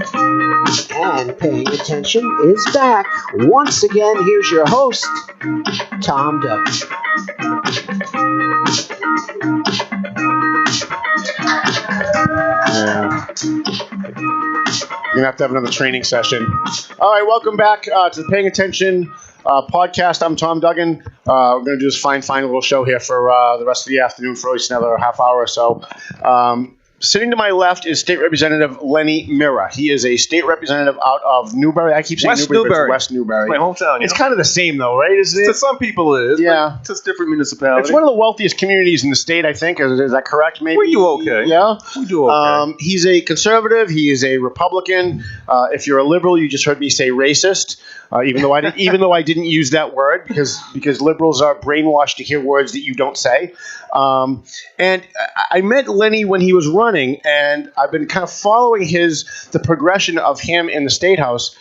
And Paying Attention is back. Once again, here's your host, Tom Duggan. Yeah. You're going to have another training session. All right, welcome back to the Paying Attention podcast. I'm Tom Duggan. We're going to do this fine little show here for the rest of the afternoon, for at least another half hour or so. Sitting to my left is State Representative Lenny Mirra. He is a state representative out of Newbury. I keep saying West Newbury, but Newbury. it's West Newbury. My hometown. It's kind of the same, though, right? Isn't it? To some people it is. Yeah. But it's different municipalities. It's one of the wealthiest communities in the state, I think. Is that correct, maybe? We do okay. Yeah? We do okay. He's a conservative. He is a Republican. If you're a liberal, you just heard me say racist, even though I didn't use that word because liberals are brainwashed to hear words that you don't say. And I met Lenny when he was running, and I've been kind of following the progression of him in the State House.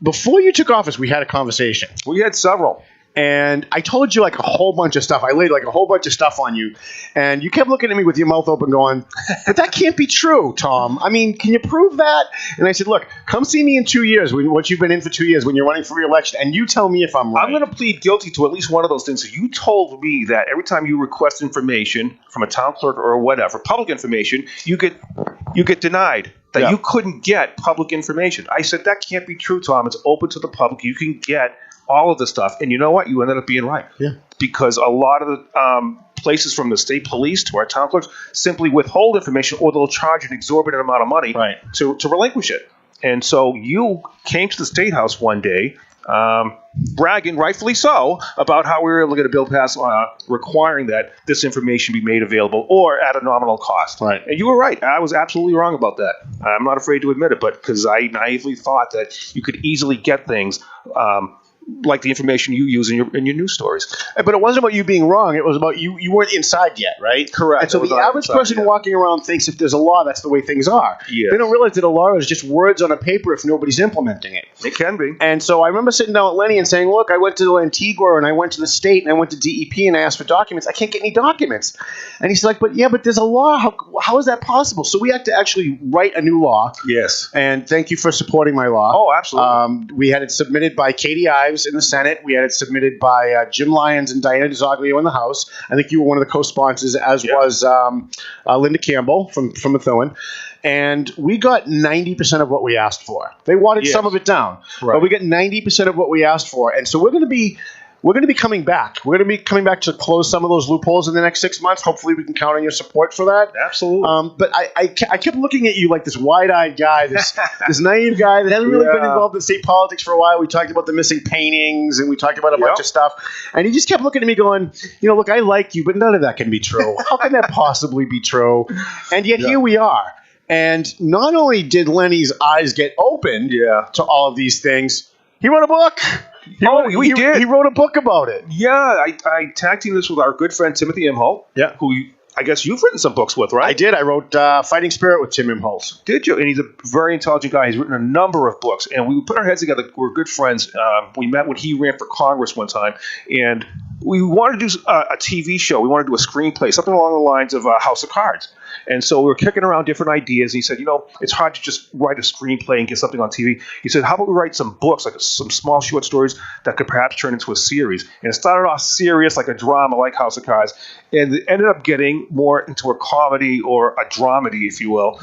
Before you took office, we had a conversation. We had several. And I told you like a whole bunch of stuff. I laid like a whole bunch of stuff on you. And you kept looking at me with your mouth open going, but that can't be true, Tom. I mean, can you prove that? And I said, look, come see me in 2 years, once you've been in for 2 years, when you're running for re-election, and you tell me if I'm right. I'm going to plead guilty to at least one of those things. So you told me that every time you request information from a town clerk or whatever, public information, you get denied. That you couldn't get public information. I said, that can't be true, Tom. It's open to the public. You can get all of this stuff. And you know what? You ended up being right. Yeah. Because a lot of the places from the state police to our town clerks simply withhold information, or they'll charge an exorbitant amount of money to relinquish it. And so you came to the State House one day, bragging, rightfully so, about how we were able to get a bill passed requiring that this information be made available or at a nominal cost. Right. And you were right. I was absolutely wrong about that. I'm not afraid to admit it, but because I naively thought that you could easily get things like the information you use in your news stories. But it wasn't about you being wrong. It was about you weren't inside yet, right? Correct. And so the average person walking around thinks if there's a law, that's the way things are. Yes. They don't realize that a law is just words on a paper if nobody's implementing it. It can be. And so I remember sitting down with Lenny and saying, look, I went to Antigua and I went to the state and I went to DEP and I asked for documents. I can't get any documents. And he's like, but there's a law. How is that possible? So we had to actually write a new law. Yes. And thank you for supporting my law. Oh, absolutely. We had it submitted by Katie Ives in the Senate. We had it submitted by Jim Lyons and Diana DeZoglio in the House. I think you were one of the co-sponsors, as was Linda Campbell from Methuen. And we got 90% of what we asked for. They wanted some of it down, but we got 90% of what we asked for. And so we're going to be coming back. We're going to be coming back to close some of those loopholes in the next 6 months. Hopefully we can count on your support for that. Absolutely. But I kept looking at you like this wide-eyed guy, this naive guy that hasn't really been involved in state politics for a while. We talked about the missing paintings, and we talked about a bunch of stuff. And he just kept looking at me going, look, I like you, but none of that can be true. How can that possibly be true? And yet here we are. And not only did Lenny's eyes get opened to all of these things, he wrote a book. He wrote a book about it. Yeah, I tag teamed this with our good friend Timothy Imholt, who I guess you've written some books with, right? I did. I wrote Fighting Spirit with Tim Imholt. Did you? And he's a very intelligent guy. He's written a number of books. And we put our heads together. We're good friends. We met when he ran for Congress one time. And we wanted to do a TV show. We wanted to do a screenplay, something along the lines of House of Cards. And so we were kicking around different ideas. And he said, it's hard to just write a screenplay and get something on TV. He said, how about we write some books, like some small short stories that could perhaps turn into a series? And it started off serious, like a drama, like House of Cards. And it ended up getting more into a comedy or a dramedy, if you will,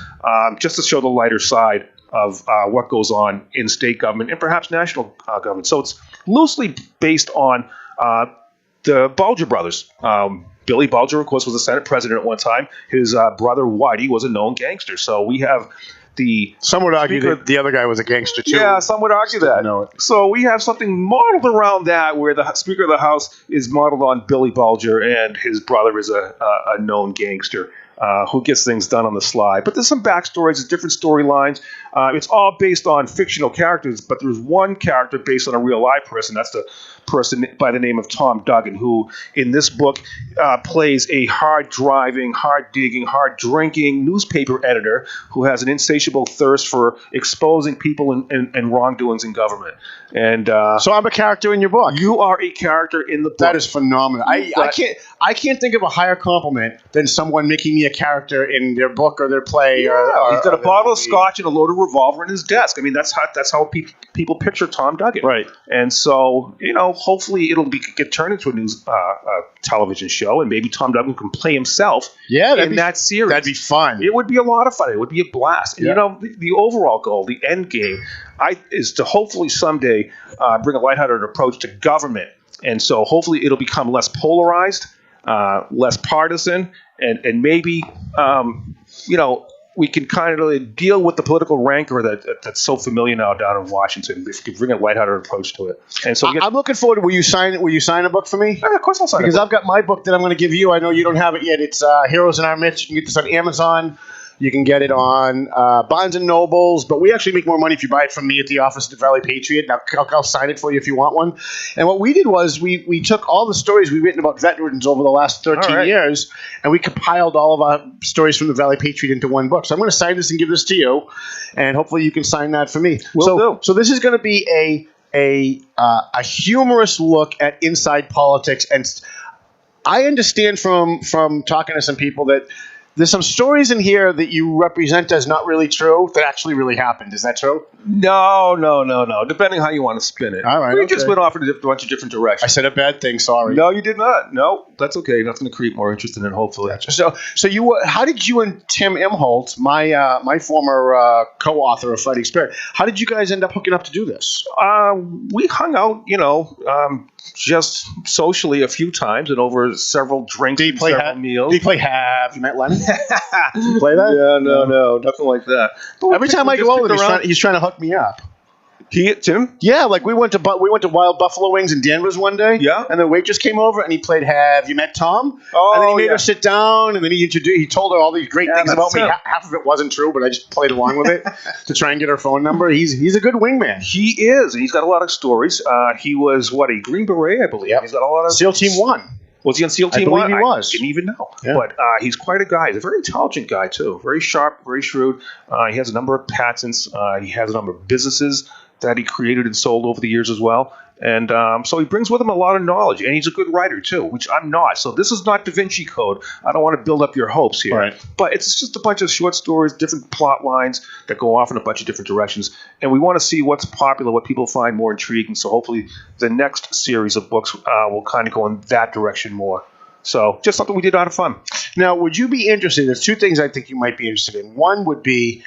just to show the lighter side of what goes on in state government and perhaps national government. So it's loosely based on the Bulger brothers. Billy Bulger, of course, was a Senate president at one time. His brother, Whitey, was a known gangster. So we have some would argue that the other guy was a gangster, too. Yeah, some would argue that. So we have something modeled around that, where the Speaker of the House is modeled on Billy Bulger, and his brother is a known gangster who gets things done on the sly. But there's some backstories, there's different storylines. It's all based on fictional characters, but there's one character based on a real live person. That's the person by the name of Tom Duggan, who in this book plays a hard-driving, hard-digging, hard-drinking newspaper editor who has an insatiable thirst for exposing people and wrongdoings in government. And so I'm a character in your book. You are a character in the book. That is phenomenal. I can't think of a higher compliment than someone making me a character in their book or their play. He's got a bottle of scotch and a loaded revolver in his desk. I mean, that's how people picture Tom Duggan. Right. And so, hopefully it'll get turned into a news television show, and maybe Tom Duggan can play himself in that series. That'd be fun. It would be a lot of fun. It would be a blast. And, the overall goal, the end game, is to hopefully someday bring a lighthearted approach to government. And so hopefully it'll become less polarized, less partisan, and maybe, we can kind of deal with the political rancor that's so familiar now down in Washington. If we could bring a lighthearted approach to it. And so I'm looking forward to will you sign a book for me? Yeah, of course I'll sign because I've got my book that I'm going to give you. I know you don't have it yet. It's Heroes in Our Midst. You can get this on Amazon. You can get it on Barnes & Nobles, but we actually make more money if you buy it from me at the office at the Valley Patriot. Now, I'll sign it for you if you want one. And what we did was we took all the stories we've written about veterans over the last 13 years, and we compiled all of our stories from the Valley Patriot into one book. So I'm going to sign this and give this to you, and hopefully you can sign that for me. So this is going to be a humorous look at inside politics, and I understand from talking to some people that there's some stories in here that you represent as not really true that actually really happened. Is that true? No. Depending how you want to spin it. All right. We just went off in a bunch of different directions. I said a bad thing. Sorry. No, you did not. No, that's okay. Nothing to create more interest in it, hopefully. Gotcha. So you, how did you and Tim Imholt, my former co-author of Fighting Spirit, how did you guys end up hooking up to do this? We hung out, just socially a few times and over several drinks and several meals. Did you play Have? You met Lenny? Did you play that? Yeah, no, nothing like that. But every time I go over, he's trying to hook me up. Tim? Yeah, like we went to Wild Buffalo Wings in Danvers one day. Yeah. And the waitress came over and he played Have You Met Tom? Oh, and then he made her sit down and then he told her all these great things about me. Half of it wasn't true, but I just played along with it to try and get her phone number. He's a good wingman. He is. He's got a lot of stories. He was a Green Beret, I believe. Yep. He's got a lot of SEAL Team 1. Was he on SEAL Team 1? I believe he was. I didn't even know. Yeah. But he's quite a guy. He's a very intelligent guy, too. Very sharp, very shrewd. He has a number of patents. He has a number of businesses that he created and sold over the years as well. And so he brings with him a lot of knowledge. And he's a good writer, too, which I'm not. So this is not Da Vinci Code. I don't want to build up your hopes here. Right. But it's just a bunch of short stories, different plot lines that go off in a bunch of different directions. And we want to see what's popular, what people find more intriguing. So hopefully the next series of books will kind of go in that direction more. So just something we did out of fun. Now, would you be interested? There's two things I think you might be interested in. One would be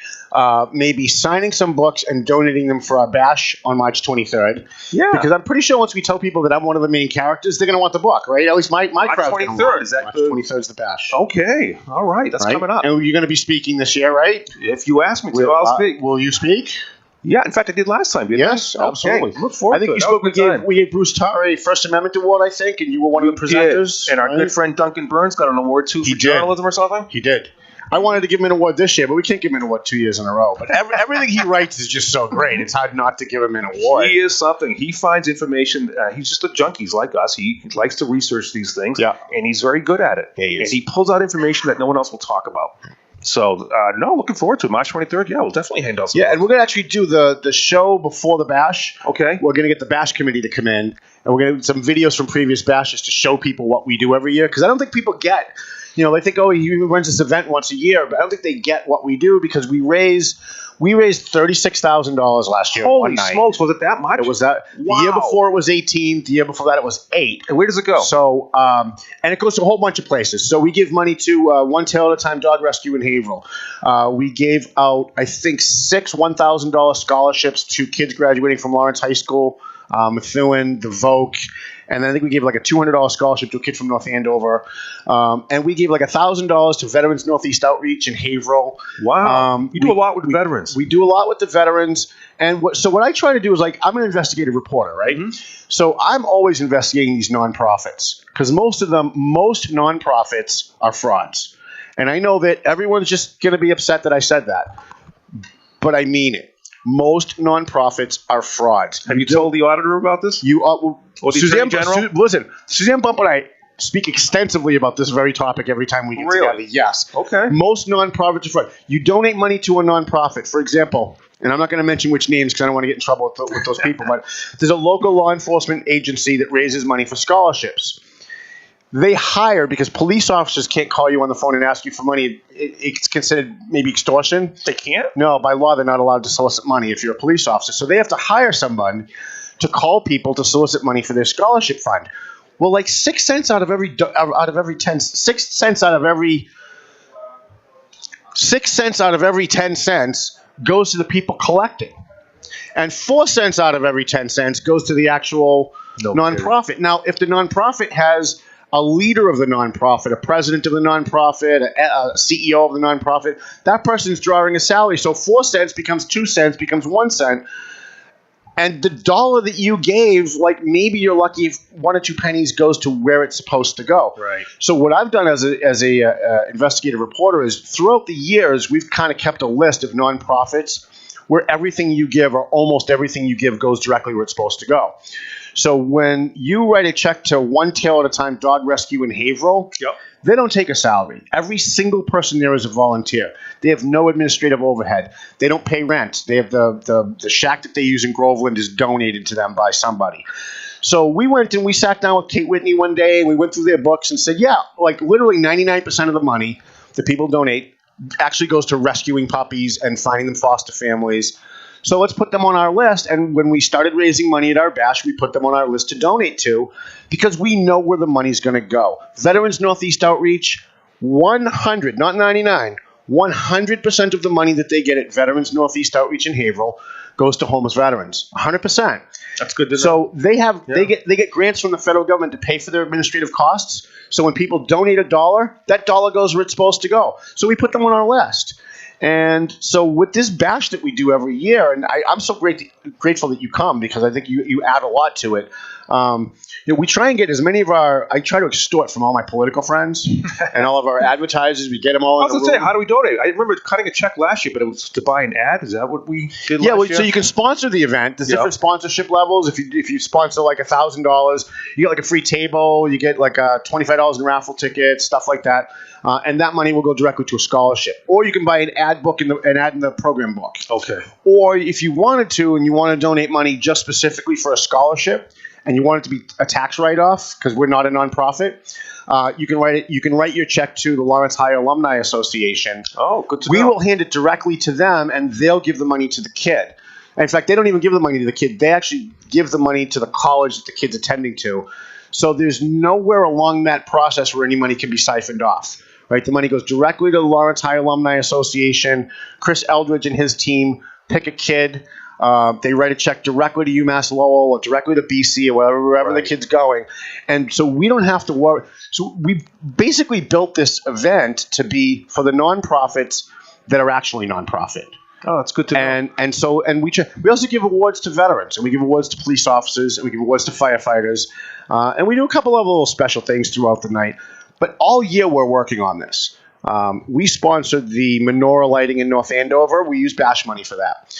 maybe signing some books and donating them for our bash on March 23rd. Yeah. Because I'm pretty sure once we tell people that I'm one of the main characters, they're going to want the book, right? At least my crowd. March 23rd. Is that March 23rd is the bash. Okay. All right. That's coming up. And you're going to be speaking this year, right? If you ask me to, I'll speak. Will you speak? Yeah, in fact, I did last time. Yes, absolutely. Look forward I think to you spoke. We gave Bruce Tarr a First Amendment award, I think, and you were one of the presenters. And our good friend Duncan Burns got an award too for journalism or something. He did. I wanted to give him an award this year, but we can't give him an award 2 years in a row. But everything he writes is just so great. It's hard not to give him an award. He is something. He finds information. He's just a junkie. He's like us. He likes to research these things, and he's very good at it. He is. And he pulls out information that no one else will talk about. So, looking forward to it. March 23rd, we'll definitely hand out some. Yeah, and we're going to actually do the show before the bash. Okay. We're going to get the bash committee to come in, and we're going to do some videos from previous bashes to show people what we do every year. Because I don't think people get, they think, he runs this event once a year, but I don't think they get what we do because we raised $36,000 last year. Holy smokes, was it that much? It was that. Wow. The year before it was 18. The year before that it was 8. And where does it go? So, and it goes to a whole bunch of places. So we give money to One Tail at a Time Dog Rescue in Haverhill. We gave out, I think, 6 $1,000 scholarships to kids graduating from Lawrence High School, Methuen, the Vogue. And then I think we gave like a $200 scholarship to a kid from North Andover. And we gave like $1,000 to Veterans Northeast Outreach in Haverhill. Wow. You do a lot with the veterans. We do a lot with the veterans. And what I try to do is I'm an investigative reporter, right? Mm-hmm. So I'm always investigating these nonprofits because most nonprofits are frauds. And I know that everyone's just going to be upset that I said that. But I mean it. Most nonprofits are frauds. Have you told the auditor about this? You are. Or the Attorney General? Listen, Suzanne Bump and I speak extensively about this very topic every time we get together. Yes. Okay. Most nonprofits are fraud. You donate money to a nonprofit, for example, and I'm not going to mention which names because I don't want to get in trouble with those people, but there's a local law enforcement agency that raises money for scholarships. They hire, because police officers can't call you on the phone and ask you for money. It's considered maybe extortion. They can't? No, by law, they're not allowed to solicit money if you're a police officer. So they have to hire someone to call people to solicit money for their scholarship fund. Well, like 6 cents out of every 10 cents goes to the people collecting, and 4 cents out of every 10 cents goes to the actual nonprofit. Now, if the nonprofit has a leader of the nonprofit, a president of the nonprofit, a CEO of the nonprofit, that person's drawing a salary. So 4 cents becomes 2 cents, becomes 1 cent. And the dollar that you gave, like maybe you're lucky if 1 or 2 pennies goes to where it's supposed to go. Right. So what I've done as a investigative reporter is throughout the years, we've kind of kept a list of nonprofits where everything you give, or almost everything you give, goes directly where it's supposed to go. So when you write a check to One Tail at a Time Dog Rescue in Haverhill, they don't take a salary. Every single person there is a volunteer. They have no administrative overhead. They don't pay rent. They have the shack that they use in Groveland is donated to them by somebody. So we went and we sat down with Kate Whitney one day, and we went through their books and said, yeah, like literally 99% of the money that people donate actually goes to rescuing puppies and finding them foster families. So let's put them on our list. And when we started raising money at our bash, we put them on our list to donate to, because we know where the money's going to go. Veterans Northeast Outreach, 100, not 99, 100% of the money that they get at Veterans Northeast Outreach in Haverhill goes to homeless veterans. 100%. That's good to know. So they get grants from the federal government to pay for their administrative costs. So when people donate $1, that dollar goes where it's supposed to go. So we put them on our list. And so with this bash that we do every year, and I'm so grateful that you come, because I think you add a lot to it. We try and get as many of I try to extort from all my political friends and all of our advertisers. We get them all in the room. Say, how do we donate? I remember cutting a check last year, but it was to buy an ad. Is that what we did last year? So you can sponsor the event. There's different sponsorship levels. If you sponsor like $1,000, you get like a free table. You get like $25 in raffle tickets, stuff like that. And that money will go directly to a scholarship. Or you can buy an ad book an ad in the program book. Okay. Or if you wanted to, and you want to donate money just specifically for a scholarship, and you want it to be a tax write-off, because we're not a nonprofit, you can write it. You can write your check to the Lawrence High Alumni Association. Oh, good to know. We will hand it directly to them, and they'll give the money to the kid. And in fact, they don't even give the money to the kid. They actually give the money to the college that the kid's attending to. So there's nowhere along that process where any money can be siphoned off. Right, the money goes directly to the Lawrence High Alumni Association. Chris Eldridge and his team pick a kid. They write a check directly to UMass Lowell or directly to BC or wherever the kid's going. And so we don't have to worry. So we basically built this event to be for the nonprofits that are actually nonprofit. Oh, that's good to know. And we also give awards to veterans, and we give awards to police officers, and we give awards to firefighters. And we do a couple of little special things throughout the night. But all year we're working on this. We sponsored the menorah lighting in North Andover. We use bash money for that.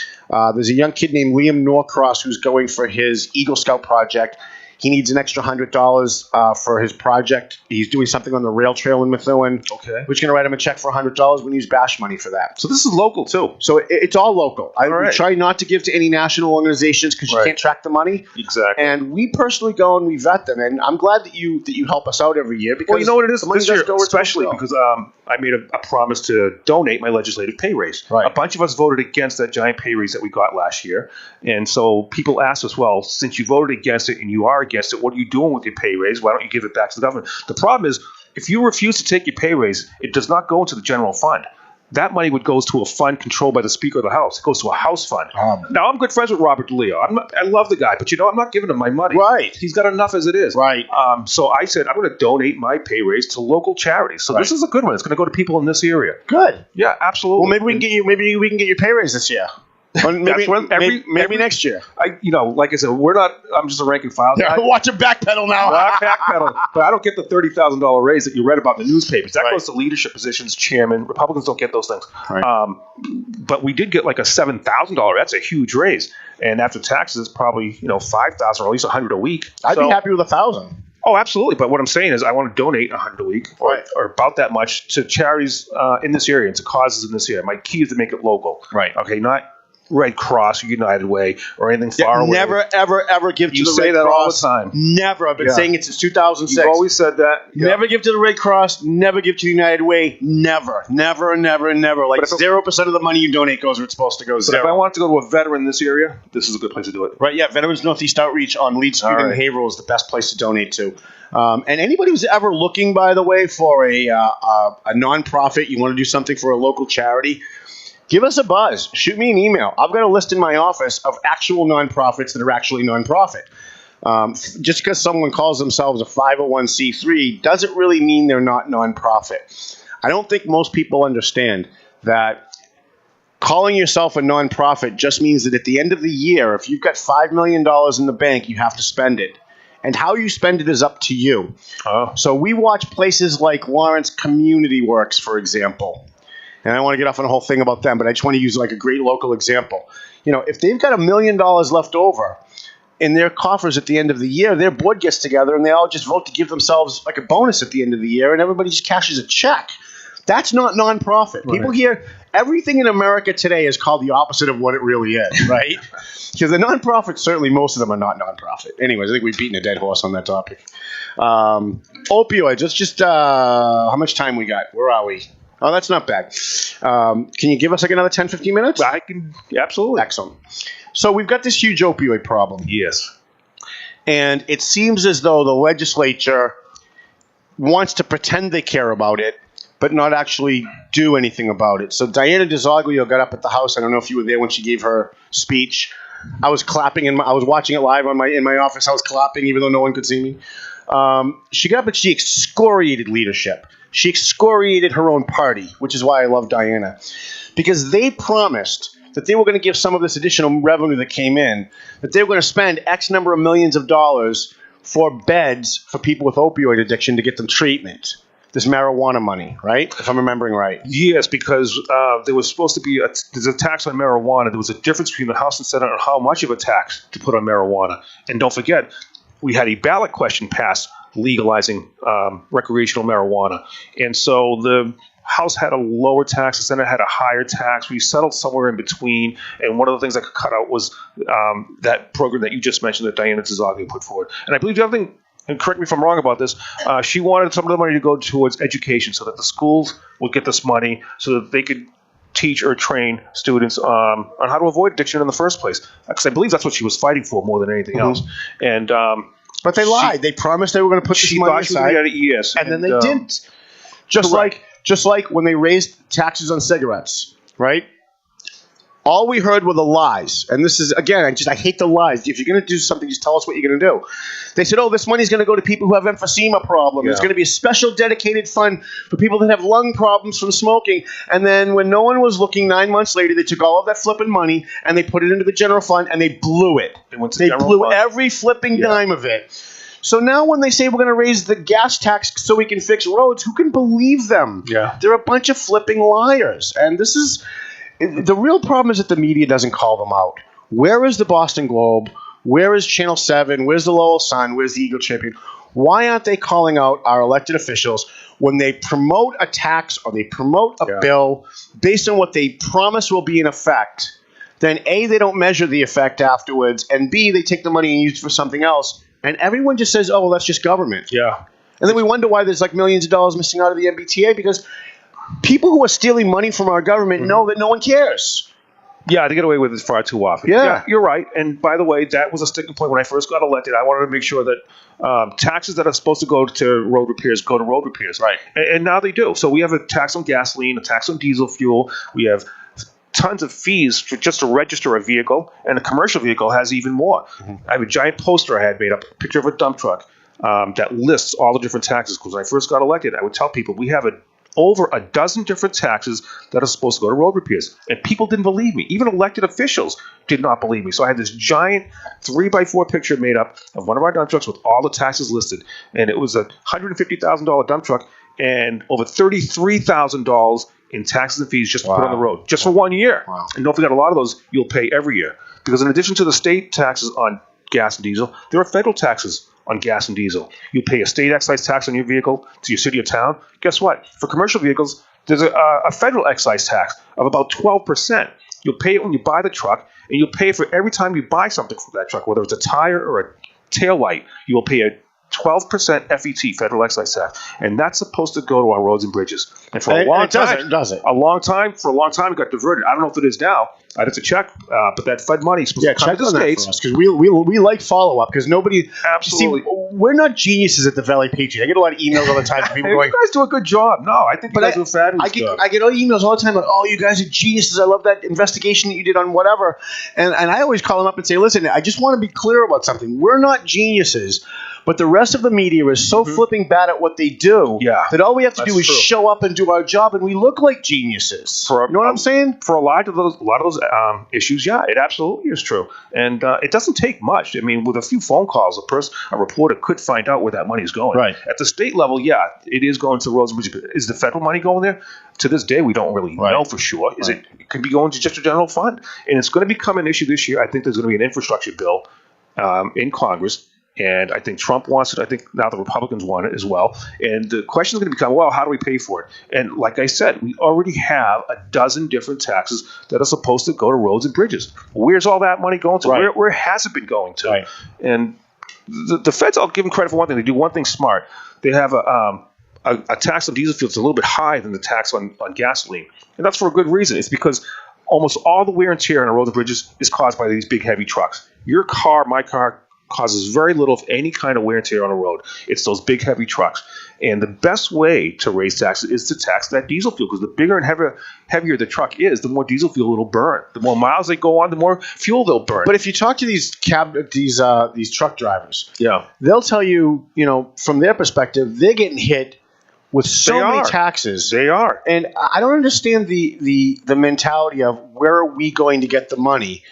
There's a young kid named Liam Norcross who's going for his Eagle Scout project. He needs an extra $100 for his project. He's doing something on the rail trail in Methuen. Okay. We're just going to write him a check for $100. We use bash money for that. So this is local too. So it's all local. We try not to give to any national organizations because you can't track the money. Exactly. And we personally go and we vet them. And I'm glad that you help us out every year, because you know what it is this year, especially because I made a promise to donate my legislative pay raise. Right. A bunch of us voted against that giant pay raise that we got last year. And so people asked us, well, since you voted against it and you are against it, what are you doing with your pay raise? Why don't you give it back to the government? The problem is, if you refuse to take your pay raise, it does not go into the general fund. That money goes to a fund controlled by the Speaker of the House. It goes to a House fund. Now, I'm good friends with Robert DeLeo. I love the guy, but I'm not giving him my money. Right. He's got enough as it is. Right. So I said, I'm going to donate my pay raise to local charities. So this is a good one. It's going to go to people in this area. Good. Yeah, absolutely. Well, maybe we can get you your pay raise this year. Well, maybe next year. Like I said, we're not. I'm just a rank and file guy. Watch him backpedal now. Backpedal. But I don't get the $30,000 raise that you read about in the newspapers. That goes to leadership positions, chairman. Republicans don't get those things. Right. But we did get like a $7,000. That's a huge raise. And after taxes, it's probably $5,000 or at least $100 a week. I'd be happy with $1,000. Oh, absolutely. But what I'm saying is I want to donate $100 a week or about that much to charities in this area and to causes in this area. My key is to make it local. Right. Okay, not Red Cross or United Way or anything far away. Never, ever give to the Red Cross. You say that all the time. Never. I've been saying it since 2006. You've always said that. Never give to the Red Cross. Never give to the United Way. Never. Never, never, never. Like 0% of the money you donate goes where it's supposed to go. But if I want to go to a veteran in this area, this is a good place to do it. Right, yeah. Veterans Northeast Outreach on Lead Street in Haverhill is the best place to donate to. And anybody who's ever looking, by the way, for a nonprofit, you want to do something for a local charity, give us a buzz. Shoot me an email. I've got a list in my office of actual nonprofits that are actually nonprofit. Just because someone calls themselves a 501c3 doesn't really mean they're not nonprofit. I don't think most people understand that calling yourself a nonprofit just means that at the end of the year, if you've got $5 million in the bank, you have to spend it. And how you spend it is up to you. Oh. So we watch places like Lawrence Community Works, for example. And I don't want to get off on a whole thing about them, but I just want to use like a great local example. If they've got $1 million left over in their coffers at the end of the year, their board gets together and they all just vote to give themselves like a bonus at the end of the year, and everybody just cashes a check. That's not nonprofit. Right. People hear everything in America today is called the opposite of what it really is, right? Because the nonprofits, certainly most of them are not nonprofit. Anyways, I think we've beaten a dead horse on that topic. Opioids, let's just, how much time we got? Where are we? Oh, that's not bad. Can you give us like another 10, 15 minutes? I can, absolutely. Excellent. So we've got this huge opioid problem. Yes. And it seems as though the legislature wants to pretend they care about it, but not actually do anything about it. So Diana DiZoglio got up at the House. I don't know if you were there when she gave her speech. I was clapping, I was watching it live in my office. I was clapping even though no one could see me. She got up and she excoriated leadership. She excoriated her own party, which is why I love Diana. Because they promised that they were going to give some of this additional revenue that came in, that they were going to spend X number of millions of dollars for beds for people with opioid addiction to get them treatment. This marijuana money, right? If I'm remembering right. Yes, because there was supposed to be there's a tax on marijuana. There was a difference between the House and Senate on how much of a tax to put on marijuana. And don't forget, we had a ballot question passed legalizing recreational marijuana. And so the House had a lower tax, the Senate had a higher tax. We settled somewhere in between. And one of the things I could cut out was that program that you just mentioned that Diana DiZoglio put forward. And I believe the other thing, and correct me if I'm wrong about this, she wanted some of the money to go towards education so that the schools would get this money so that they could teach or train students on how to avoid addiction in the first place. Because I believe that's what she was fighting for more than anything else. And but they lied. They promised they were going to put this money aside. Yes, and then they didn't. Just like when they raised taxes on cigarettes, right? All we heard were the lies. And this is, again, I hate the lies. If you're going to do something, just tell us what you're going to do. They said, this money's going to go to people who have emphysema problems. Yeah. There's going to be a special dedicated fund for people that have lung problems from smoking. And then when no one was looking, 9 months later, they took all of that flipping money and they put it into the general fund and they blew it. They blew every flipping dime of it. So now when they say we're going to raise the gas tax so we can fix roads, who can believe them? Yeah. They're a bunch of flipping liars. And this is... The real problem is that the media doesn't call them out. Where is the Boston Globe? Where is Channel 7? Where's the Lowell Sun? Where's the Eagle Tribune? Why aren't they calling out our elected officials when they promote a tax or they promote a bill based on what they promise will be in effect? Then A, they don't measure the effect afterwards, and B, they take the money and use it for something else. And everyone just says, oh, well, that's just government. Yeah. And then we wonder why there's like millions of dollars missing out of the MBTA because people who are stealing money from our government know that no one cares. Yeah, they get away with it far too often. Yeah, you're right. And by the way, that was a sticking point when I first got elected. I wanted to make sure that taxes that are supposed to go to road repairs go to road repairs. Right. And now they do. So we have a tax on gasoline, a tax on diesel fuel. We have tons of fees for just to register a vehicle, and a commercial vehicle has even more. I have a giant poster I had made up, a picture of a dump truck that lists all the different taxes. Because when I first got elected, I would tell people we have a over a dozen different taxes that are supposed to go to road repairs. And people didn't believe me. Even elected officials did not believe me. So I had this giant 3x4 picture made up of one of our dump trucks with all the taxes listed. And it was a $150,000 dump truck and over $33,000 in taxes and fees just to put on the road, just for 1 year. Wow. And don't forget, a lot of those you'll pay every year. Because in addition to the state taxes on gas and diesel, there are federal taxes on gas and diesel. You pay a state excise tax on your vehicle to your city or town. Guess what? For commercial vehicles, there's a federal excise tax of about 12%. You'll pay it when you buy the truck, and you'll pay it for every time you buy something from that truck, whether it's a tire or a tail light. You will pay a 12% FET, federal excise tax, and that's supposed to go to our roads and bridges. And for a long time, for a long time, it got diverted. I don't know if it is now. I'd have to check, but that Fed money is supposed to come to the states because we like follow up because nobody. Absolutely, we're not geniuses at the Valley Patriot. I get a lot of emails all the time from people going, "You guys do a good job." No, I think you guys do a fabulous job. I get emails all the time like, "Oh, you guys are geniuses. I love that investigation that you did on whatever," and I always call them up and say, "Listen, I just want to be clear about something. We're not geniuses." But the rest of the media is so flipping bad at what they do that all we have to do is show up and do our job, and we look like geniuses. You know what I'm saying? For a lot of those issues, yeah, it absolutely is true, and it doesn't take much. I mean, with a few phone calls, a reporter could find out where that money is going. Right. At the state level, yeah, it is going to roads and bridges. Is the federal money going there? To this day, we don't really know for sure. It could be going to just a general fund, and it's going to become an issue this year. I think there's going to be an infrastructure bill in Congress. And I think Trump wants it. I think now the Republicans want it as well. And the question is going to become, well, how do we pay for it? And like I said, we already have a dozen different taxes that are supposed to go to roads and bridges. Where's all that money going to? Right. Where has it been going to? Right. And the feds, I'll give them credit for one thing. They do one thing smart. They have a tax on diesel fuels that's a little bit higher than the tax on gasoline. And that's for a good reason. It's because almost all the wear and tear on the roads and bridges is caused by these big, heavy trucks. Your car, my car, causes very little of any kind of wear and tear on a road. It's those big, heavy trucks. And the best way to raise taxes is to tax that diesel fuel, because the bigger and heavier the truck is, the more diesel fuel it'll burn. The more miles they go on, the more fuel they'll burn. But if you talk to these truck drivers, yeah, they'll tell you, from their perspective, they're getting hit with so many taxes. They are. And I don't understand the mentality of where are we going to get the money.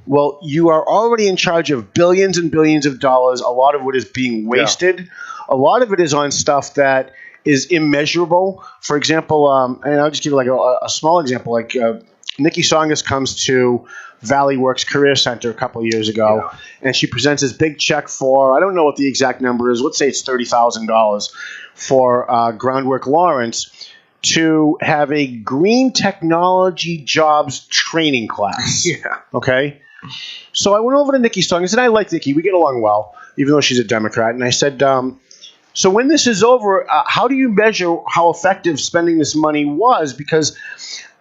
Well, you are already in charge of billions and billions of dollars. A lot of it is being wasted. Yeah. A lot of it is on stuff that is immeasurable. For example, and I'll just give you like a small example. Like Nikki Songas comes to Valley Works Career Center a couple of years ago, and she presents this big check for, I don't know what the exact number is. Let's say it's $30,000 for Groundwork Lawrence to have a green technology jobs training class. Yeah. Okay. So I went over to Nikki Songas, and I like Nikki. We get along well, even though she's a Democrat. And I said, so when this is over, how do you measure how effective spending this money was? Because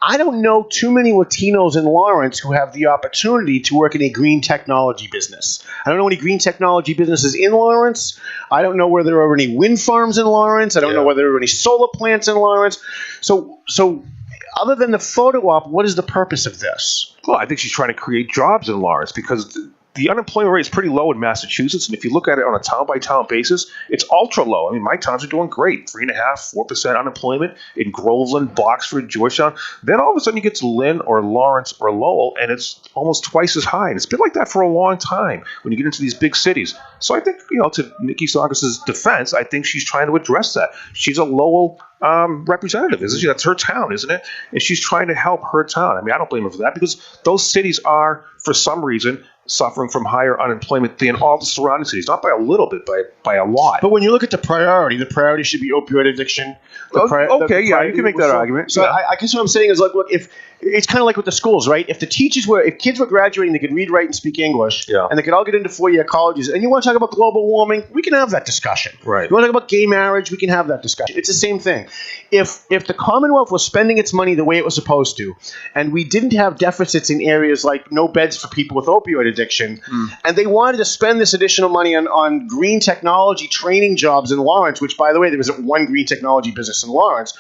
I don't know too many Latinos in Lawrence who have the opportunity to work in a green technology business. I don't know any green technology businesses in Lawrence. I don't know whether there are any wind farms in Lawrence. I don't know whether there are any solar plants in Lawrence. So other than the photo op, what is the purpose of this? Well, I think she's trying to create jobs in Lawrence because the unemployment rate is pretty low in Massachusetts, and if you look at it on a town-by-town basis, it's ultra low. I mean, my towns are doing great, 3.5%, 4% unemployment in Groveland, Boxford, Georgetown. Then all of a sudden you get to Lynn or Lawrence or Lowell, and it's almost twice as high. And it's been like that for a long time when you get into these big cities. So I think, to Nikki Songas' defense, I think she's trying to address that. She's a Lowell representative, isn't she? That's her town, isn't it? And she's trying to help her town. I mean, I don't blame her for that because those cities are, for some reason, suffering from higher unemployment than all the surrounding cities. Not by a little bit, by a lot. But when you look at the priority should be opioid addiction. You can make that argument. So I guess what I'm saying is, look, if it's kind of like with the schools, right? If kids were graduating, they could read, write, and speak English, and they could all get into 4-year colleges, and you want to talk about global warming, we can have that discussion. Right. You want to talk about gay marriage, we can have that discussion. It's the same thing. If the Commonwealth was spending its money the way it was supposed to, and we didn't have deficits in areas like no beds for people with opioid addiction, and they wanted to spend this additional money on green technology training jobs in Lawrence, which, by the way, there isn't one green technology business in Lawrence,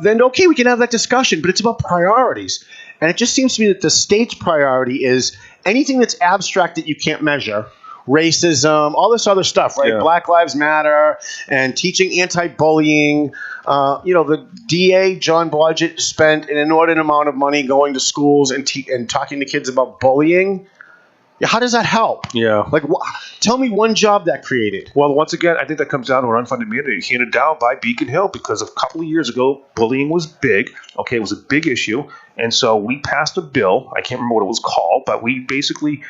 then okay, we can have that discussion, but it's about priorities. And it just seems to me that the state's priority is anything that's abstract that you can't measure, racism, all this other stuff, right? Yeah. Black Lives Matter and teaching anti-bullying. The DA, John Blodgett, spent an inordinate amount of money going to schools and talking to kids about bullying. Yeah, how does that help? Yeah. Like, tell me one job that created. Well, once again, I think that comes down to an unfunded mandate handed down by Beacon Hill because a couple of years ago, bullying was big. Okay, it was a big issue. And so we passed a bill. I can't remember what it was called, but we basically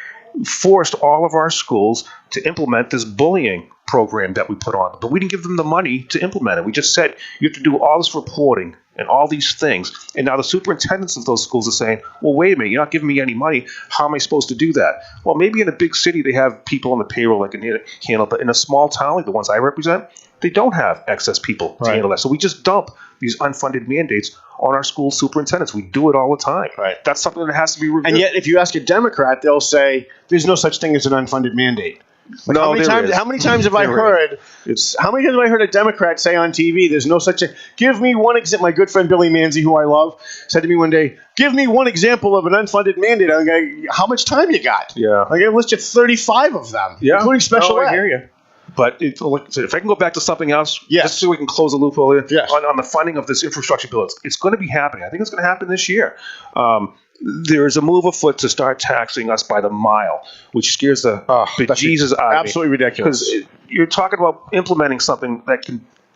forced all of our schools to implement this bullying program that we put on. But we didn't give them the money to implement it. We just said, you have to do all this reporting and all these things. And now the superintendents of those schools are saying, well, wait a minute, you're not giving me any money. How am I supposed to do that? Well, maybe in a big city they have people on the payroll that can handle it. But in a small town like the ones I represent, they don't have excess people to handle that. So we just dump these unfunded mandates on our school superintendents. We do it all the time. Right. That's something that has to be reviewed. And yet, if you ask a Democrat, they'll say, there's no such thing as an unfunded mandate. Like No, how many times have I heard a Democrat say on TV, there's no such a... Give me one example. My good friend Billy Manzi, who I love, said to me one day, give me one example of an unfunded mandate. I'm like, how much time you got? Yeah. I listed 35 of them, including special ed. I hear you. But if I can go back to something else, yes, just so we can close the loophole here, yes, on the funding of this infrastructure bill, it's going to be happening. I think it's going to happen this year. There is a move afoot to start taxing us by the mile, which scares the bejesus out of me. Absolutely ridiculous. Because you're talking about implementing something that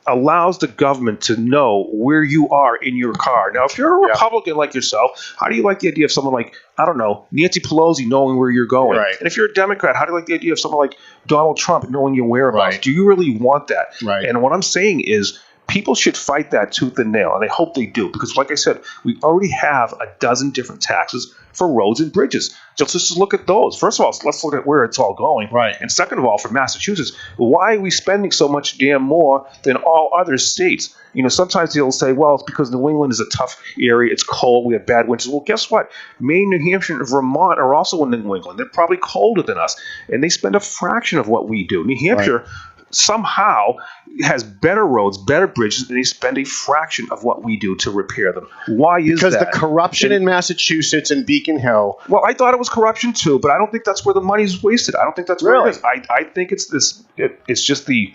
allows the government to know where you are in your car. Now, if you're a Republican like yourself, how do you like the idea of someone like, I don't know, Nancy Pelosi knowing where you're going? Right. And if you're a Democrat, how do you like the idea of someone like Donald Trump knowing your whereabouts? Right. Do you really want that? Right. And what I'm saying is, people should fight that tooth and nail, and I hope they do, because like I said, we already have a dozen different taxes for roads and bridges. Just look at those. First of all, let's look at where it's all going. Right. And second of all, for Massachusetts, why are we spending so much damn more than all other states? Sometimes they'll say, well, it's because New England is a tough area. It's cold. We have bad winters. Well, guess what? Maine, New Hampshire, and Vermont are also in New England. They're probably colder than us, and they spend a fraction of what we do. New Hampshire somehow has better roads, better bridges, and they spend a fraction of what we do to repair them. Why is that? Because the corruption in Massachusetts and Beacon Hill. Well, I thought it was corruption too, but I don't think that's where the money's wasted. I don't think that's where it is. I think it's this. It's just the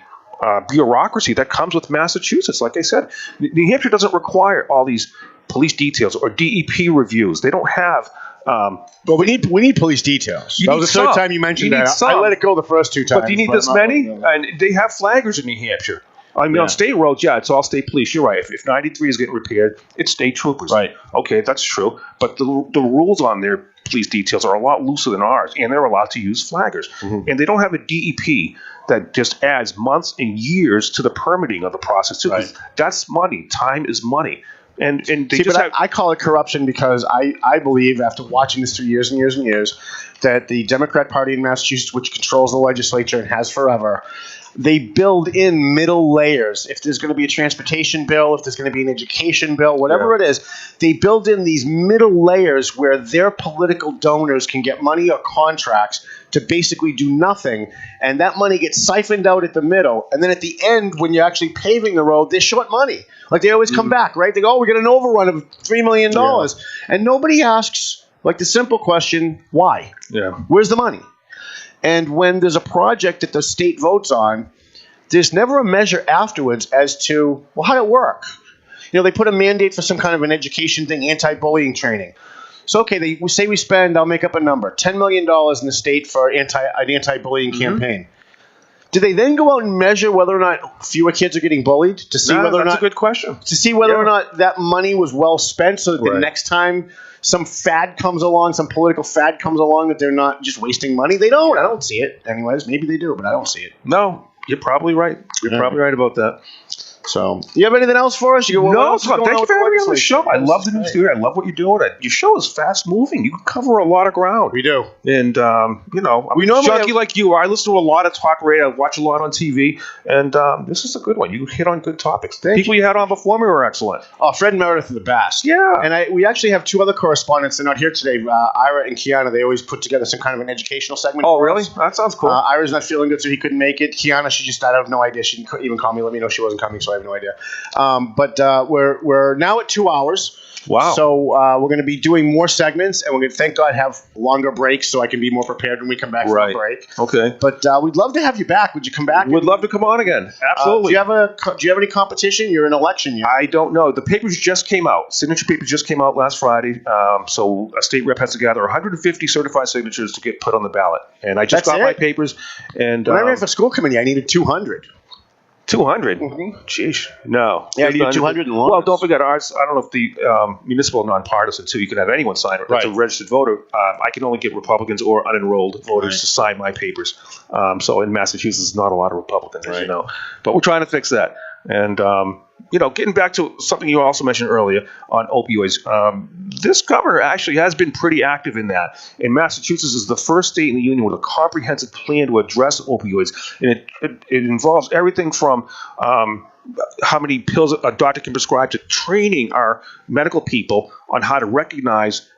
bureaucracy that comes with Massachusetts. Like I said, New Hampshire doesn't require all these police details or DEP reviews. They don't have. But we need police details. That was the third time you mentioned that. I let it go the first two times. But do you need this many? And they have flaggers in New Hampshire. I mean, on state roads, it's all state police. You're right. If 93 is getting repaired, it's state troopers. Right. Okay, that's true. But the rules on their police details are a lot looser than ours, and they're allowed to use flaggers. Mm-hmm. And they don't have a DEP that just adds months and years to the permitting of the process, too. Right. That's money. Time is money. And they I call it corruption because I believe, after watching this for years and years and years, that the Democrat Party in Massachusetts, which controls the legislature and has forever, they build in middle layers. If there's going to be a transportation bill, if there's going to be an education bill, whatever it is, they build in these middle layers where their political donors can get money or contracts to basically do nothing, and that money gets siphoned out at the middle. And then at the end, when you're actually paving the road, they're short money. Like, they always come back, right? They go, we got an overrun of $3 million. Yeah. And nobody asks, like, the simple question, why? Yeah. Where's the money? And when there's a project that the state votes on, there's never a measure afterwards as to, well, how did it work? They put a mandate for some kind of an education thing, anti-bullying training. So, okay, they say we spend, I'll make up a number, $10 million in the state for an anti-bullying campaign. Do they then go out and measure whether or not fewer kids are getting bullied to see whether or not? That's a good question. To see whether or not that money was well spent, so that the next time some fad comes along, some political fad comes along, that they're not just wasting money. They don't. I don't see it. Anyways, maybe they do, but I don't see it. No, you're probably right. You're probably right about that. So, you have anything else for us? No, thank you for having me on the show. I love the new theory. I love what you're doing. Your show is fast moving. You can cover a lot of ground. We do. And, I'm a junkie like you. I listen to a lot of talk radio. I watch a lot on TV. And this is a good one. You hit on good topics. People you had on before me were excellent. Oh, Fred and Meredith are the best. Yeah. And we actually have two other correspondents. They're not here today. Ira and Kiana, they always put together some kind of an educational segment. Oh, really? That sounds cool. Ira's not feeling good, so he couldn't make it. Kiana, I have no idea. She didn't even call me, let me know she wasn't coming, so I have no idea. But we're now at 2 hours. Wow. So we're going to be doing more segments, and we're going to, thank God, have longer breaks so I can be more prepared when we come back from the break. Okay. But we'd love to have you back. Would you come back? We'd love to come on again. Absolutely. Do you have any competition? You're in election year. I don't know. The papers just came out. Signature papers just came out last Friday. So a state rep has to gather 150 certified signatures to get put on the ballot. And I just got my papers. And when I ran for school committee, I needed 200. 200? Mm-hmm. Jeez. No. Yeah, you need 200 in Lawrence. Well, don't forget ours. I don't know if the municipal nonpartisan, too. You can have anyone sign it. That's a registered voter. I can only get Republicans or unenrolled voters to sign my papers. So in Massachusetts, not a lot of Republicans, as you know. But we're trying to fix that. And, getting back to something you also mentioned earlier on opioids, this governor actually has been pretty active in that. And Massachusetts is the first state in the union with a comprehensive plan to address opioids. And it involves everything from how many pills a doctor can prescribe to training our medical people on how to recognize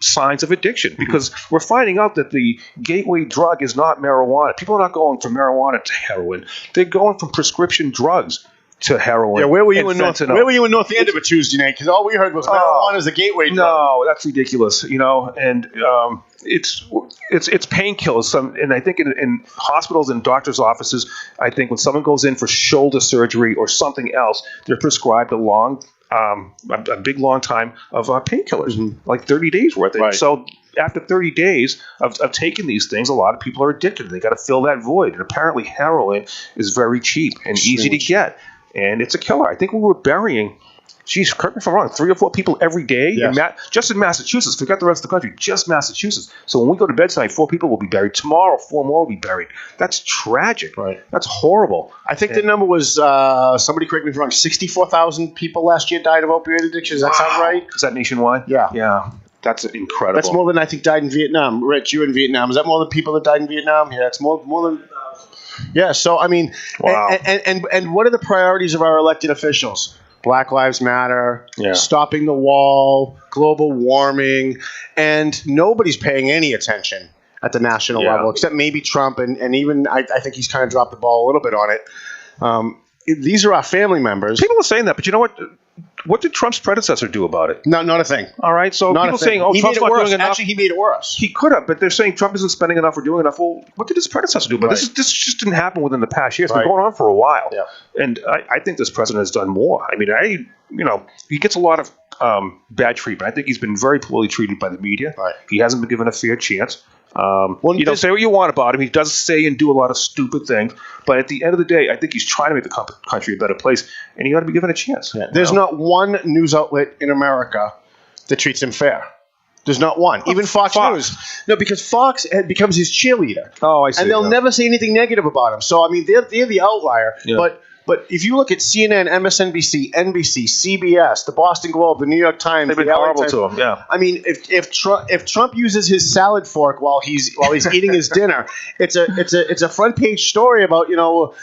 signs of addiction, because we're finding out that the gateway drug is not marijuana. People are not going from marijuana to heroin. They're going from prescription drugs to heroin. Yeah, where were you in North Andover Tuesday night? Because all we heard was marijuana is a gateway drug. No, that's ridiculous. And it's painkillers. And I think in hospitals and doctors' offices, I think when someone goes in for shoulder surgery or something else, they're prescribed a big long time of painkillers, like 30 days worth. Right. So after 30 days of taking these things, a lot of people are addicted. They got to fill that void. And apparently heroin is very cheap and easy to get. And it's a killer. I think we were burying, correct me if I'm wrong, 3 or 4 people every day, just in Massachusetts. Forget the rest of the country, just Massachusetts. So when we go to bed tonight, 4 people will be buried. Tomorrow, 4 more will be buried. That's tragic. Right. That's horrible. I think the number was, somebody correct me if I'm wrong, 64,000 people last year died of opioid addiction. Does that sound right? Is that nationwide? Yeah. Yeah. That's incredible. That's more than I think died in Vietnam. Rich, you in Vietnam. Is that more than people that died in Vietnam? Yeah, that's more than... Yeah, so I mean, and what are the priorities of our elected officials? Black Lives Matter, stopping the wall, global warming, and nobody's paying any attention at the national level, except maybe Trump, and even I think he's kind of dropped the ball a little bit on it. These are our family members. People are saying that, but you know what? What did Trump's predecessor do about it? No, not a thing. All right, so people saying, Trump's not doing enough. Actually, he made it worse. He could have, but they're saying Trump isn't spending enough or doing enough. Well, what did his predecessor do? But this just didn't happen within the past year. It's been going on for a while. Yeah. And I think this president has done more. I mean, he gets a lot of bad treatment. I think he's been very poorly treated by the media. Right. He hasn't been given a fair chance. Say what you want about him. He does say and do a lot of stupid things, but at the end of the day, I think he's trying to make the country a better place, and he ought to be given a chance. Yeah. There's not one news outlet in America that treats him fair. There's not one. Even Fox News. No, because Fox becomes his cheerleader. Oh, I see. And they'll never say anything negative about him. So, I mean, they're the outlier. Yeah. But if you look at CNN, MSNBC, NBC, CBS, the Boston Globe, the New York Times, they've been horrible to him. Yeah. I mean, if Trump uses his salad fork while he's eating his dinner, it's a front page story about,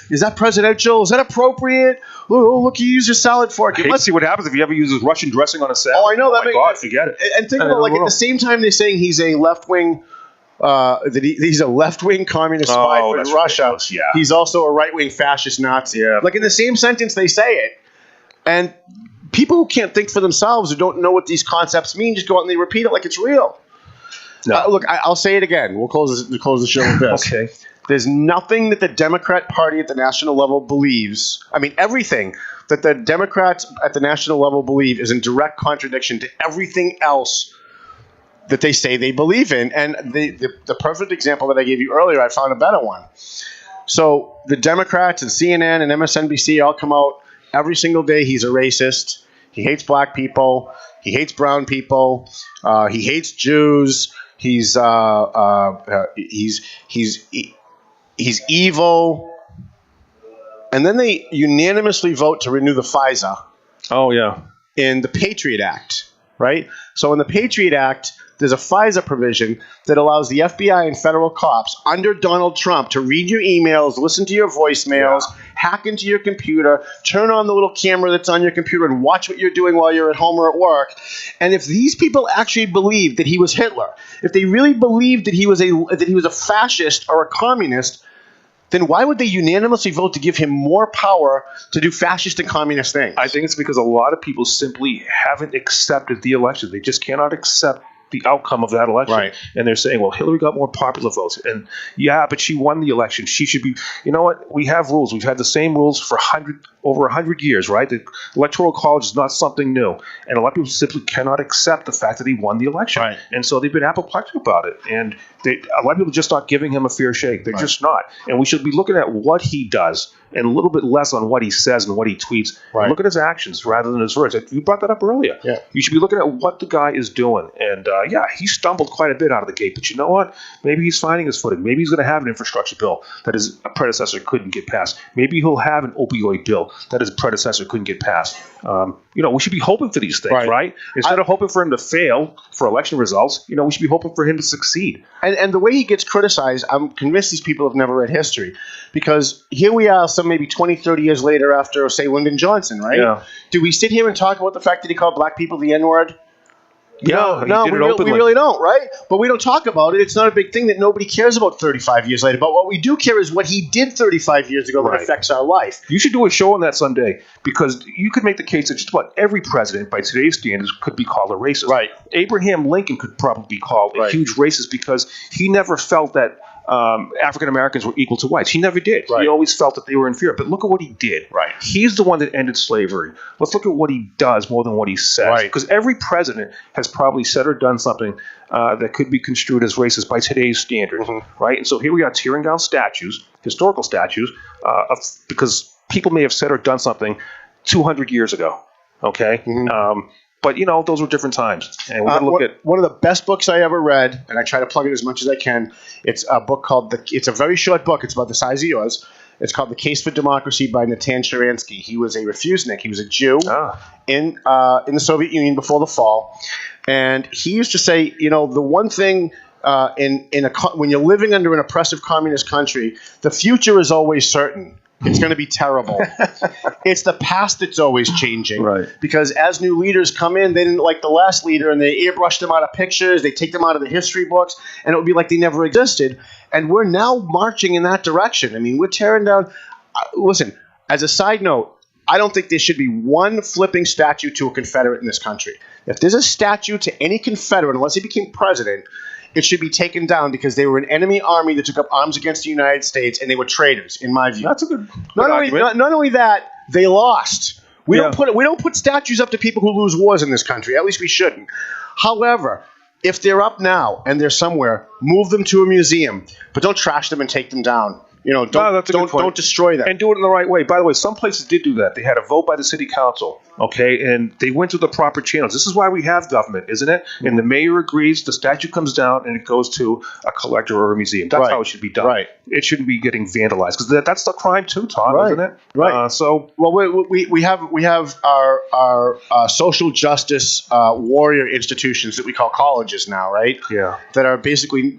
is that presidential? Is that appropriate? Oh, look, he used his salad fork. Let's see what happens if he ever uses Russian dressing on a salad. Oh, I know that. Oh my God, forget it. And think about at the same time they're saying he's a left wing. That he's a left-wing communist spy for Russia. Yeah. He's also a right-wing fascist Nazi. Yeah. Like in the same sentence, they say it. And people who can't think for themselves, who don't know what these concepts mean, just go out and they repeat it like it's real. No. Look, I'll say it again. We'll close the show with this. Okay. There's nothing that the Democrat Party at the national level believes. I mean, everything that the Democrats at the national level believe is in direct contradiction to everything else that they say they believe in. And the perfect example that I gave you earlier, I found a better one. So the Democrats and CNN and MSNBC all come out every single day. He's a racist. He hates black people. He hates brown people. He hates Jews. He's evil. And then they unanimously vote to renew the FISA. Oh, yeah. In the Patriot Act, right? So in the Patriot Act, there's a FISA provision that allows the FBI and federal cops under Donald Trump to read your emails, listen to your voicemails, hack into your computer, turn on the little camera that's on your computer and watch what you're doing while you're at home or at work. And if these people actually believed that he was Hitler, if they really believed that he was a fascist or a communist, then why would they unanimously vote to give him more power to do fascist and communist things? I think it's because a lot of people simply haven't accepted the election. They just cannot accept the outcome of that election. Right. And they're saying, well, Hillary got more popular votes. And yeah, but she won the election. She should be, you know what? We have rules. We've had the same rules for over 100 years, right? The Electoral College is not something new. And a lot of people simply cannot accept the fact that he won the election. Right. And so they've been apoplectic about it. And a lot of people are just not giving him a fair shake. They're just not. And we should be looking at what he does and a little bit less on what he says and what he tweets. Right. Look at his actions rather than his words. You brought that up earlier. Yeah. You should be looking at what the guy is doing. And yeah, he stumbled quite a bit out of the gate. But you know what? Maybe he's finding his footing. Maybe he's going to have an infrastructure bill that his predecessor couldn't get passed. Maybe he'll have an opioid bill that his predecessor couldn't get passed. We should be hoping for these things, right? Instead of hoping for him to fail for election results, we should be hoping for him to succeed. And the way he gets criticized, I'm convinced these people have never read history. Because here we are, some maybe 20, 30 years later after, say, Lyndon Johnson, right? Yeah. Do we sit here and talk about the fact that he called black people the N-word? Yeah, No, we really don't, right? But we don't talk about it. It's not a big thing that nobody cares about 35 years later. But what we do care is what he did 35 years ago that affects our life. You should do a show on that someday, because you could make the case that just about every president, by today's standards, could be called a racist. Right. Abraham Lincoln could probably be called a huge racist because he never felt that African Americans were equal to whites. He never did. Right. He always felt that they were inferior. But look at what he did. Right. He's the one that ended slavery. Let's look at what he does more than what he says. Right. Because every president has probably said or done something that could be construed as racist by today's standards. Right. And so here we are tearing down statues, historical statues, because people may have said or done something 200 years ago. Okay. But, those were different times. And we're going to look at one of the best books I ever read, and I try to plug it as much as I can. It's a book called it's a very short book. It's about the size of yours. It's called The Case for Democracy by Natan Sharansky. He was a refusenik. He was a Jew in the Soviet Union before the fall. And he used to say, the one thing when you're living under an oppressive communist country, the future is always certain. It's going to be terrible. It's the past that's always changing. Right. Because as new leaders come in, they didn't like the last leader, and they airbrush them out of pictures, they take them out of the history books, and it would be like they never existed. And we're now marching in that direction. I mean, we're tearing down listen, as a side note, I don't think there should be one flipping statue to a Confederate in this country. If there's a statue to any Confederate, unless he became president, it should be taken down because they were an enemy army that took up arms against the United States, and they were traitors, in my view. That's a good argument. Not only that, they lost. We don't put statues up to people who lose wars in this country. At least we shouldn't. However, if they're up now and they're somewhere, move them to a museum, but don't trash them and take them down. Don't destroy them. And do it in the right way. By the way, some places did do that. They had a vote by the city council, okay, and they went through the proper channels. This is why we have government, isn't it? And the mayor agrees, the statue comes down, and it goes to a collector or a museum. That's how it should be done. Right. It shouldn't be getting vandalized, because that's the crime too, Tom, isn't it? Right. We have our social justice warrior institutions that we call colleges now, right? Yeah. That are basically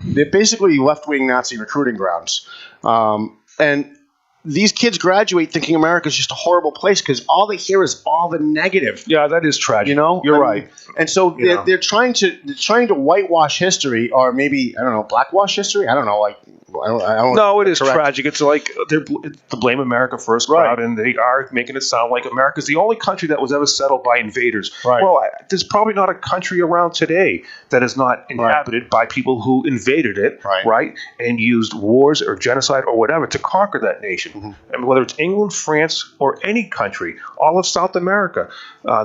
left-wing Nazi recruiting grounds. And these kids graduate thinking America's just a horrible place because all they hear is all the negative. Yeah, that is tragic. You're right. And so they're trying to whitewash history, or maybe blackwash history. I don't know. No, it is tragic. It's like they're the Blame America First crowd, and they are making it sound like America's the only country that was ever settled by invaders. Right. Well, there's probably not a country around today that is not inhabited by people who invaded it, right, and used wars or genocide or whatever to conquer that nation. Mm-hmm. And whether it's England, France, or any country, all of South America,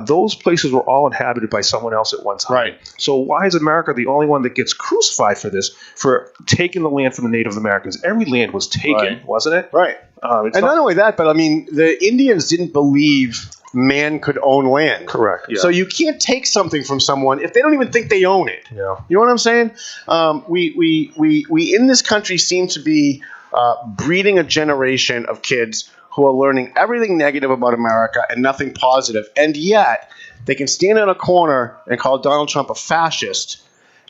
those places were all inhabited by someone else at one time. Right. So why is America the only one that gets crucified for this, for taking the land from the Native Americans? Every land was taken, wasn't it? Right. And not only that, but the Indians didn't believe man could own land. Correct. Yeah. So you can't take something from someone if they don't even think they own it. Yeah. You know what I'm saying? We in this country seem to be breeding a generation of kids who are learning everything negative about America and nothing positive, and yet they can stand in a corner and call Donald Trump a fascist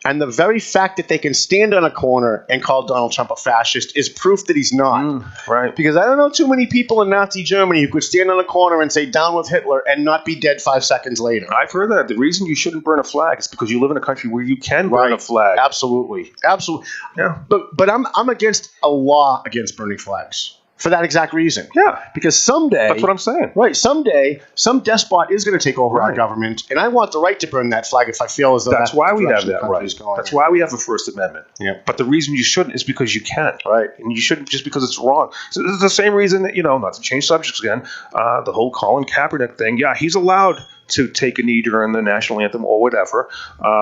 And the very fact that they can stand on a corner and call Donald Trump a fascist is proof that he's not. Right. Because I don't know too many people in Nazi Germany who could stand on a corner and say down with Hitler and not be dead 5 seconds later. I've heard that. The reason you shouldn't burn a flag is because you live in a country where you can burn a flag. Absolutely. Yeah. But I'm against a law against burning flags. For that exact reason. Yeah. Because someday... That's what I'm saying. Right. Someday, some despot is going to take over our government, and I want the right to burn that flag if I feel as though that's why we have that right. That's why we have the First Amendment. Yeah. But the reason you shouldn't is because you can. Right. And you shouldn't just because it's wrong. So this is the same reason that, not to change subjects again, the whole Colin Kaepernick thing, he's allowed to take a knee during the national anthem or whatever.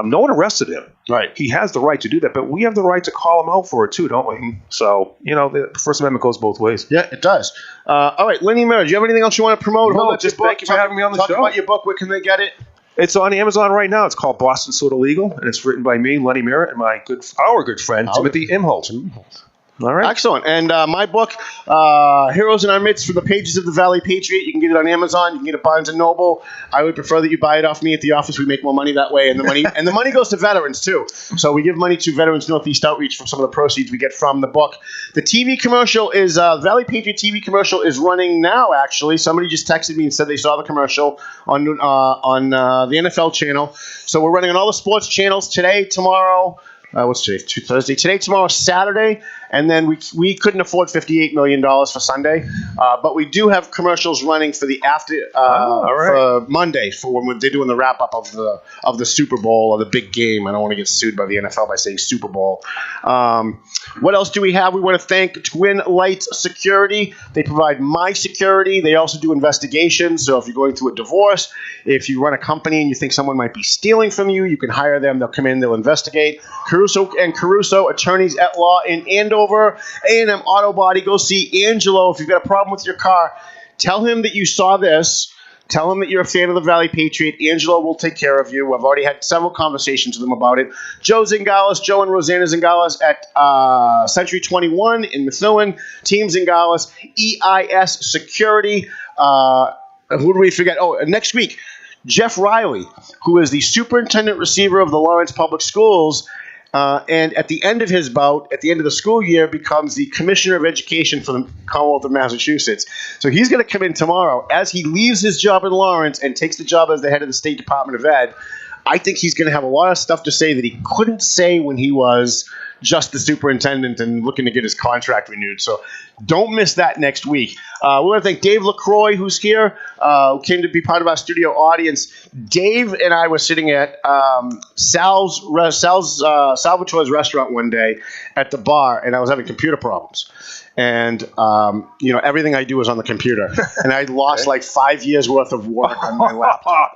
No one arrested him. Right. He has the right to do that, but we have the right to call him out for it too, don't we? So, the First Amendment goes both ways. Yeah, it does. All right, Lenny Mirra, do you have anything else you want to promote? No, just thank you for having me on the show. Talk about your book. Where can they get it? It's on Amazon right now. It's called Boston Soda Legal, and it's written by me, Lenny Mirra, and our good friend, Timothy Imholt. All right. Excellent. And my book, Heroes in Our Midst, from the pages of the Valley Patriot. You can get it on Amazon. You can get it at Barnes & Noble. I would prefer that you buy it off me at the office. We make more money that way. And the money goes to veterans, too. So we give money to Veterans Northeast Outreach from some of the proceeds we get from the book. The TV commercial is, Valley Patriot TV commercial is running now, actually. Somebody just texted me and said they saw the commercial on the NFL channel. So we're running on all the sports channels today, tomorrow. What's today? Thursday. Today, tomorrow, Saturday. And then we couldn't afford $58 million for Sunday. But we do have commercials running for the for Monday for when they're doing the wrap-up of the Super Bowl or the big game. I don't want to get sued by the NFL by saying Super Bowl. What else do we have? We want to thank Twin Lights Security. They provide my security. They also do investigations. So if you're going through a divorce, if you run a company and you think someone might be stealing from you, you can hire them. They'll come in. They'll investigate. Caruso and Caruso, attorneys at law in Andover. A&M Auto Body. Go see Angelo if you've got a problem with your car. Tell him that you saw this. Tell him that you're a fan of the Valley Patriot. Angelo will take care of you. I've already had several conversations with him about it. Joe and Rosanna Zingales at Century 21 in Methuen. Team Zingales. EIS Security. Who do we forget? Oh, next week, Jeff Riley, who is the superintendent receiver of the Lawrence Public Schools, and at the end of his bout, at the end of the school year, becomes the Commissioner of Education for the Commonwealth of Massachusetts. So he's going to come in tomorrow. As he leaves his job in Lawrence and takes the job as the head of the State Department of Ed, I think he's going to have a lot of stuff to say that he couldn't say when he was just the superintendent and looking to get his contract renewed. So don't miss that next week. We want to thank Dave LaCroix, who's here, who came to be part of our studio audience. Dave and I were sitting at Salvatore's restaurant one day at the bar, and I was having computer problems. And, everything I do is on the computer. And I lost like 5 years worth of work on my laptop.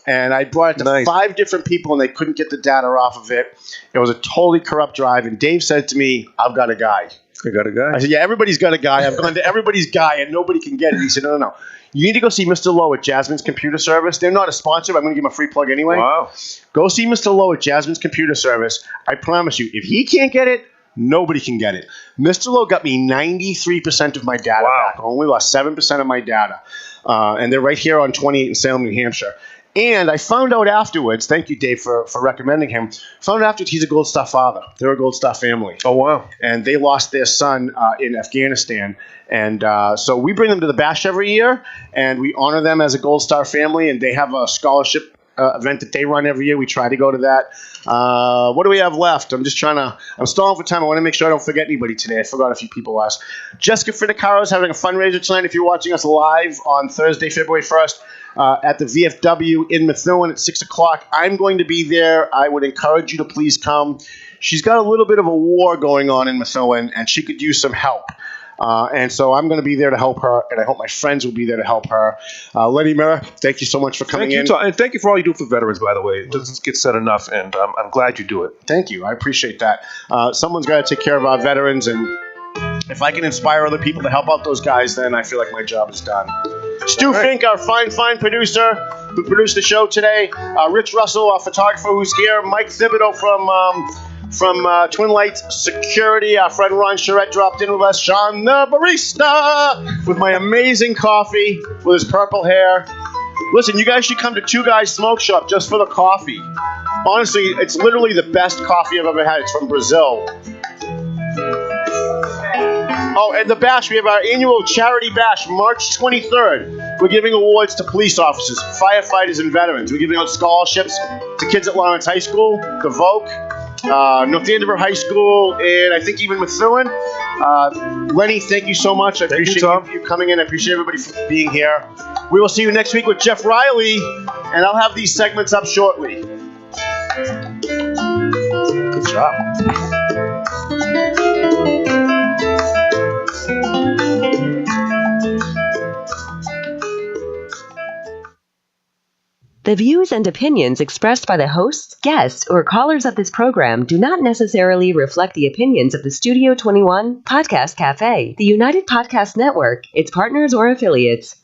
And I brought it to 5 different people, and they couldn't get the data off of it. It was a totally corrupt drive. And Dave said to me, I've got a guy. You got a guy? I said, yeah, everybody's got a guy. I've gone to everybody's guy, and nobody can get it. He said, no. You need to go see Mr. Lowe at Jasmine's Computer Service. They're not a sponsor, but I'm going to give him a free plug anyway. Wow. Go see Mr. Lowe at Jasmine's Computer Service. I promise you, if he can't get it, nobody can get it. Mr. Lowe got me 93% of my data back. I only lost 7% of my data. And they're right here on 28 in Salem, New Hampshire. And I found out afterwards, thank you, Dave, for recommending him, found out afterwards he's a Gold Star father. They're a Gold Star family. Oh, wow. And they lost their son in Afghanistan. And so we bring them to the Bash every year, and we honor them as a Gold Star family, and they have a scholarship event that they run every year. We try to go to that. What do we have left? I'm stalling for time. I want to make sure I don't forget anybody today. I forgot a few people last. Jessica Finicaro is having a fundraiser tonight. If you're watching us live on Thursday, February 1st, at the VFW in Methuen at 6 o'clock. I'm going to be there. I would encourage you to please come. She's got a little bit of a war going on in Methuen, and she could use some help. And so I'm going to be there to help her, and I hope my friends will be there to help her. Lenny Mirra, thank you so much for coming in. And thank you for all you do for veterans, by the way. It doesn't get said enough, and I'm glad you do it. Thank you. I appreciate that. Someone's got to take care of our veterans, and if I can inspire other people to help out those guys, then I feel like my job is done. Stu Fink, our fine producer, who produced the show today. Rich Russell, our photographer who's here. Mike Thibodeau from Twin Lights Security. Our friend Ron Charette dropped in with us. Sean the barista with my amazing coffee with his purple hair. Listen, you guys should come to Two Guys Smoke Shop just for the coffee. Honestly, it's literally the best coffee I've ever had. It's from Brazil. Oh, and the bash, we have our annual charity bash, March 23rd. We're giving awards to police officers, firefighters, and veterans. We're giving out scholarships to kids at Lawrence High School, the Voc, North Andover High School, and I think even Methuen. Lenny, thank you so much. I appreciate you coming in. I appreciate everybody for being here. We will see you next week with Jeff Riley, and I'll have these segments up shortly. Good job. The views and opinions expressed by the hosts, guests, or callers of this program do not necessarily reflect the opinions of the Studio 21 Podcast Cafe, the United Podcast Network, its partners, or affiliates.